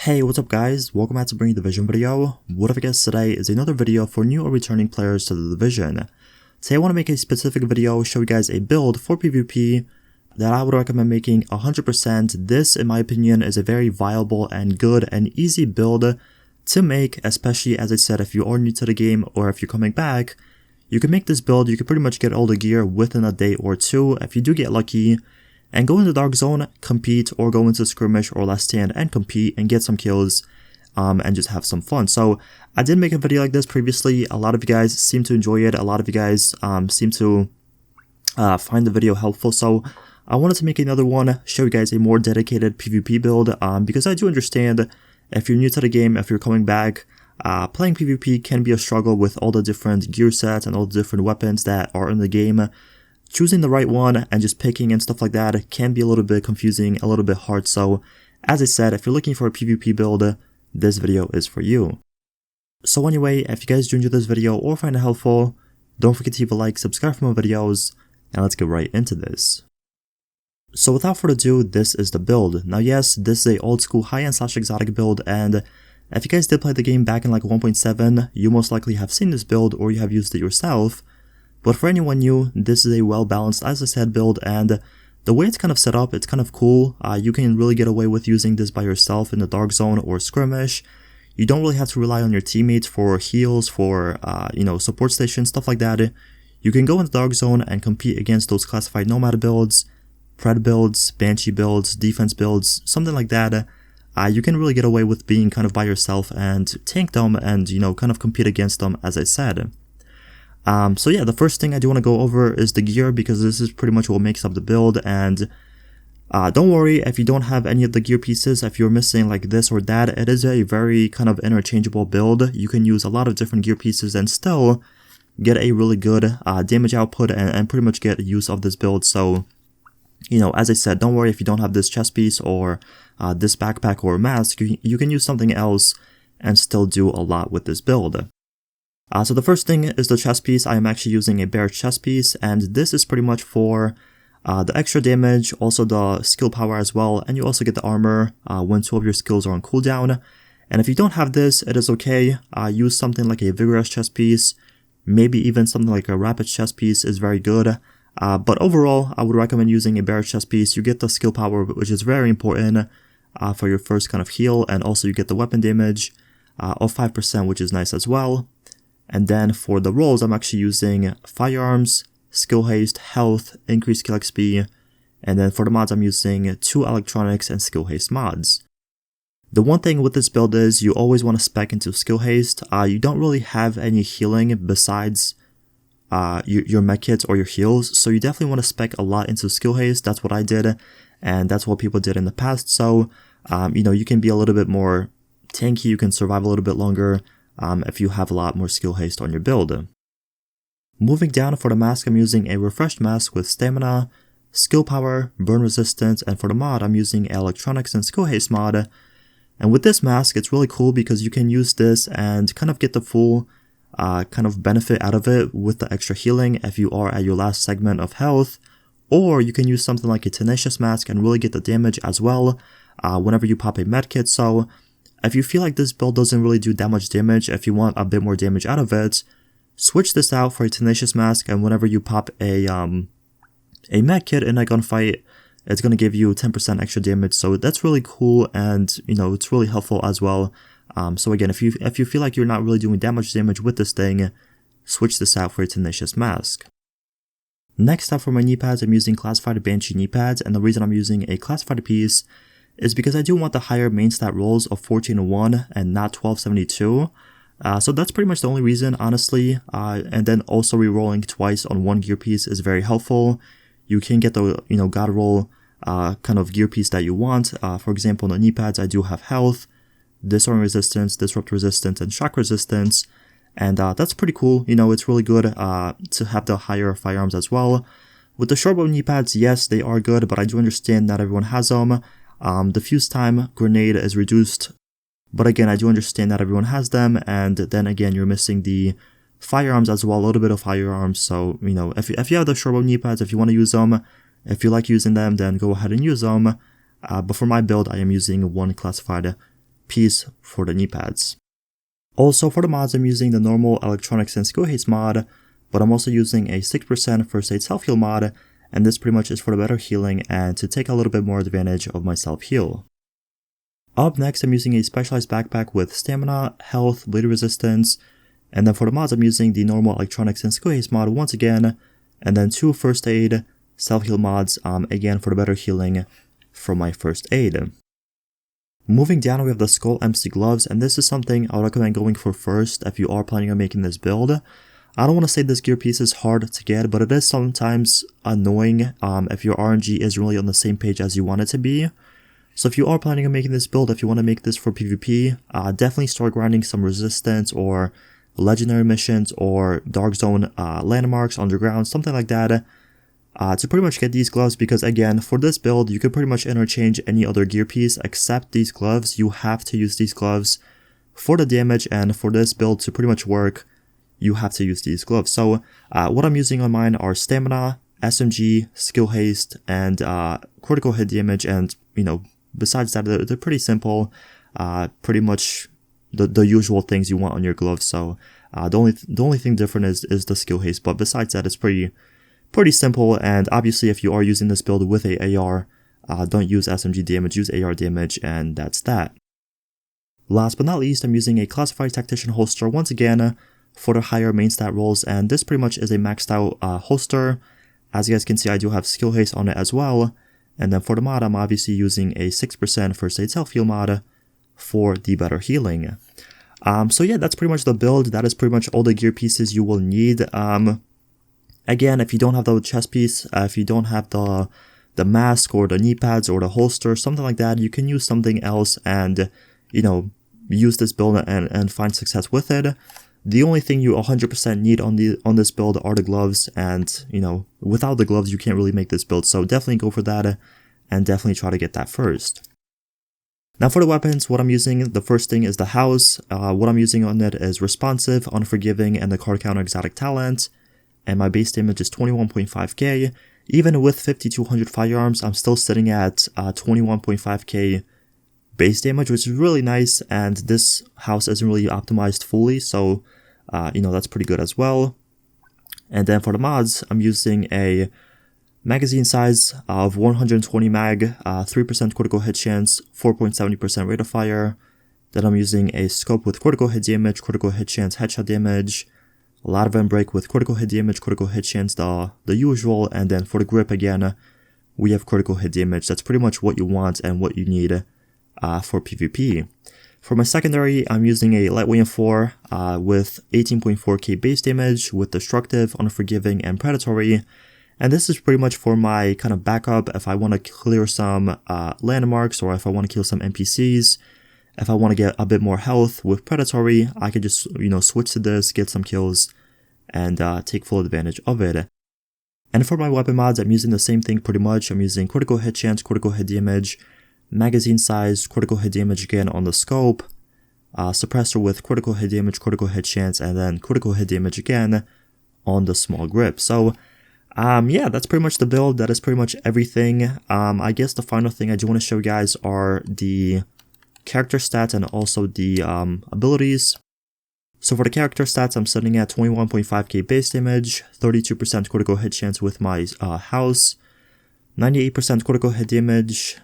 Hey, what's up guys? Welcome back to Bring Division video. What if I guess today is another video for new or returning players to the Division. Today I want to make a specific video, show you guys a build for PvP that I would recommend making 100%. This, in my opinion, is a very viable and good and easy build to make, especially as I said, if you are new to the game or if you're coming back. You can make this build, you can pretty much get all the gear within a day or two if you do get lucky. And go into Dark Zone, compete, or go into Skirmish or Last Stand and compete and get some kills and just have some fun. So I did make a video like this previously. A lot of you guys seem to enjoy it. A lot of you guys seem to find the video helpful. So I wanted to make another one, show you guys a more dedicated PvP build because I do understand if you're new to the game, if you're coming back, playing PvP can be a struggle with all the different gear sets and all the different weapons that are in the game. Choosing the right one and just picking and stuff like that can be a little bit confusing, a little bit hard. So as I said, if you're looking for a PvP build, this video is for you. So anyway, if you guys do enjoy this video or find it helpful, don't forget to leave a like, subscribe for more videos, and let's get right into this. So without further ado, this is the build. Now yes, this is a old school high-end / exotic build, and if you guys did play the game back in like 1.7, you most likely have seen this build or you have used it yourself. But for anyone new, this is a well-balanced, as I said, build, and the way it's kind of set up, it's kind of cool. You can really get away with using this by yourself in the Dark Zone or Skirmish. You don't really have to rely on your teammates for heals, for, support stations, stuff like that. You can go in the Dark Zone and compete against those classified Nomad builds, Pred builds, Banshee builds, defense builds, something like that. You can really get away with being kind of by yourself and tank them and, kind of compete against them, as I said. So yeah, the first thing I do want to go over is the gear, because this is pretty much what makes up the build. And don't worry if you don't have any of the gear pieces, if you're missing like this or that, it is a very kind of interchangeable build. You can use a lot of different gear pieces and still get a really good damage output and pretty much get use of this build. So, as I said, don't worry if you don't have this chest piece or this backpack or mask. You can use something else and still do a lot with this build. So the first thing is the chest piece. I am actually using a Barrett chest piece, and this is pretty much for the extra damage, also the skill power as well, and you also get the armor when 2 of your skills are on cooldown. And if you don't have this, it is okay. Use something like a vigorous chest piece, maybe even something like a rapid chest piece is very good. But overall, I would recommend using a Barrett chest piece. You get the skill power, which is very important for your first kind of heal, and also you get the weapon damage of 5%, which is nice as well. And then for the rolls, I'm actually using firearms, skill haste, health, increased skill XP, and then for the mods, I'm using 2 electronics and skill haste mods. The one thing with this build is you always want to spec into skill haste. You don't really have any healing besides your med kits or your heals, so you definitely want to spec a lot into skill haste. That's what I did, and that's what people did in the past. So, you can be a little bit more tanky, you can survive a little bit longer. If you have a lot more skill haste on your build. Moving down for the mask, I'm using a refreshed mask with stamina, skill power, burn resistance, and for the mod, I'm using electronics and skill haste mod. And with this mask, it's really cool because you can use this and kind of get the full kind of benefit out of it with the extra healing if you are at your last segment of health, or you can use something like a tenacious mask and really get the damage as well whenever you pop a medkit. So if you feel like this build doesn't really do that much damage, if you want a bit more damage out of it, switch this out for a tenacious mask, and whenever you pop a medkit in a gunfight, it's going to give you 10% extra damage. So that's really cool, and it's really helpful as well. So again, if you feel like you're not really doing that much damage with this thing, switch this out for a tenacious mask. Next up for my knee pads, I'm using classified Banshee knee pads, and the reason I'm using a classified piece is because I do want the higher main stat rolls of 1401 and not 1272. So that's pretty much the only reason, honestly. And then also rerolling twice on one gear piece is very helpful. You can get the, god roll kind of gear piece that you want. For example, on the knee pads, I do have health, disarm resistance, disrupt resistance, and shock resistance. And that's pretty cool. It's really good to have the higher firearms as well. With the short bow knee pads, yes, they are good, but I do understand not everyone has them. The fuse time grenade is reduced, but again, I do understand that everyone has them, and then again, you're missing the firearms as well, a little bit of firearms. So, if you have the shortbow knee pads, if you want to use them, if you like using them, then go ahead and use them. But for my build, I am using one classified piece for the knee pads. Also for the mods, I'm using the normal electronics and skill haste mod, but I'm also using a 6% first aid self heal mod, and this pretty much is for the better healing and to take a little bit more advantage of my self heal. Up next, I'm using a specialized backpack with stamina, health, bleed resistance, and then for the mods, I'm using the normal electronics and skill haste mod once again, and then 2 first aid self heal mods, again for the better healing from my first aid. Moving down, we have the Skull MC gloves, and this is something I would recommend going for first if you are planning on making this build. I don't want to say this gear piece is hard to get, but it is sometimes annoying if your RNG isn't really on the same page as you want it to be. So if you are planning on making this build, if you want to make this for PvP, definitely start grinding some resistance or legendary missions or dark zone landmarks, underground, something like that. To pretty much get these gloves, because again, for this build, you could pretty much interchange any other gear piece except these gloves. You have to use these gloves for the damage, and for this build to pretty much work, you have to use these gloves. So what I'm using on mine are stamina, SMG, skill haste, and critical hit damage, and besides that, they're pretty simple, pretty much the usual things you want on your gloves. So the only thing different is the skill haste, but besides that, it's pretty simple. And obviously, if you are using this build with a AR, don't use SMG damage, use AR damage, and that's that. Last but not least, I'm using a Classified Tactician holster once again for the higher main stat rolls, and this pretty much is a maxed out holster. As you guys can see, I do have skill haste on it as well, and then for the mod, I'm obviously using a 6% first aid self heal mod for the better healing. So yeah, that's pretty much the build. That is pretty much all the gear pieces you will need. Again, if you don't have the chest piece, if you don't have the mask or the knee pads or the holster, something like that, you can use something else and, use this build and find success with it. The only thing you 100% need on this build are the gloves, and, without the gloves, you can't really make this build. So definitely go for that and definitely try to get that first. Now for the weapons, what I'm using, the first thing is the house. What I'm using on it is responsive, unforgiving, and the card counter exotic talent. And my base damage is 21.5k. Even with 5200 firearms, I'm still sitting at 21.5k base damage, which is really nice, and this house isn't really optimized fully, so that's pretty good as well. And then for the mods, I'm using a magazine size of 120 mag, 3% critical hit chance, 4.70% rate of fire. Then I'm using a scope with critical hit damage, critical hit chance, headshot damage, a lot of end break with critical hit damage, critical hit chance, the usual. And then for the grip, again, we have critical hit damage. That's pretty much what you want and what you need for PvP. For my secondary, I'm using a lightweight M4 with 18.4k base damage with destructive, unforgiving, and predatory. And this is pretty much for my kind of backup if I want to clear some landmarks, or if I want to kill some NPCs. If I want to get a bit more health with predatory, I could just, switch to this, get some kills, and take full advantage of it. And for my weapon mods, I'm using the same thing pretty much. I'm using critical hit chance, critical hit damage, magazine size, critical hit damage again on the scope, suppressor with critical hit damage, critical hit chance, and then critical hit damage again on the small grip. So yeah, that's pretty much the build. That is pretty much everything. I guess the final thing I do want to show you guys are the character stats and also the abilities. So for the character stats, I'm sitting at 21.5k base damage, 32% critical hit chance with my house, 98% critical hit damage.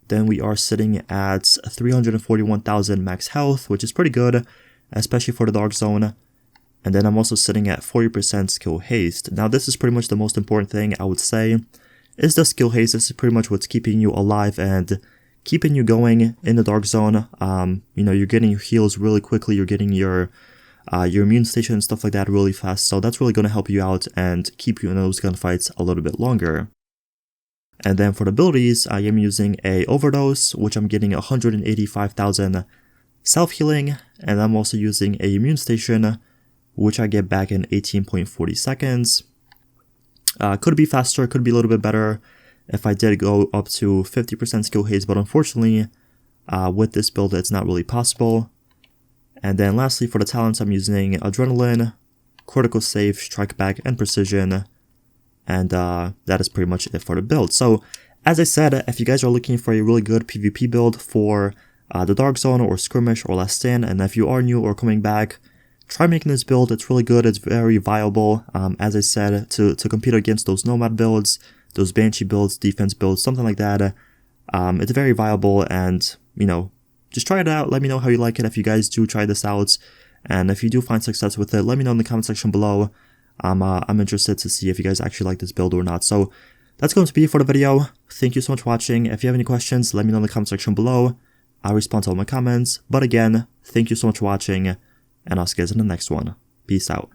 Then we are sitting at 341,000 max health, which is pretty good, especially for the dark zone. And then I'm also sitting at 40% skill haste. Now this is pretty much the most important thing I would say, is the skill haste. This is pretty much what's keeping you alive and keeping you going in the dark zone. You're getting your heals really quickly, you're getting your immune station and stuff like that really fast, so that's really going to help you out and keep you in those gunfights a little bit longer. And then for the abilities, I am using a overdose, which I'm getting 185,000 self-healing, and I'm also using a immune station, which I get back in 18.40 seconds. Could be faster, could be a little bit better if I did go up to 50% skill haste, but unfortunately, with this build, it's not really possible. And then lastly, for the talents, I'm using Adrenaline, Critical Save, Strike Back, and Precision. And that is pretty much it for the build. So, as I said, if you guys are looking for a really good PvP build for the Dark Zone or Skirmish or Last Stand. And if you are new or coming back, try making this build. It's really good. It's very viable, as I said, to compete against those Nomad builds, those Banshee builds, defense builds, something like that. It's very viable, and, you know, just try it out. Let me know how you like it if you guys do try this out. And if you do find success with it, let me know in the comment section below. I'm interested to see if you guys actually like this build or not. So that's going to be it for the video. Thank you so much for watching. If you have any questions, let me know in the comment section below. I'll respond to all my comments. But again, thank you so much for watching, and I'll see you guys in the next one. Peace out.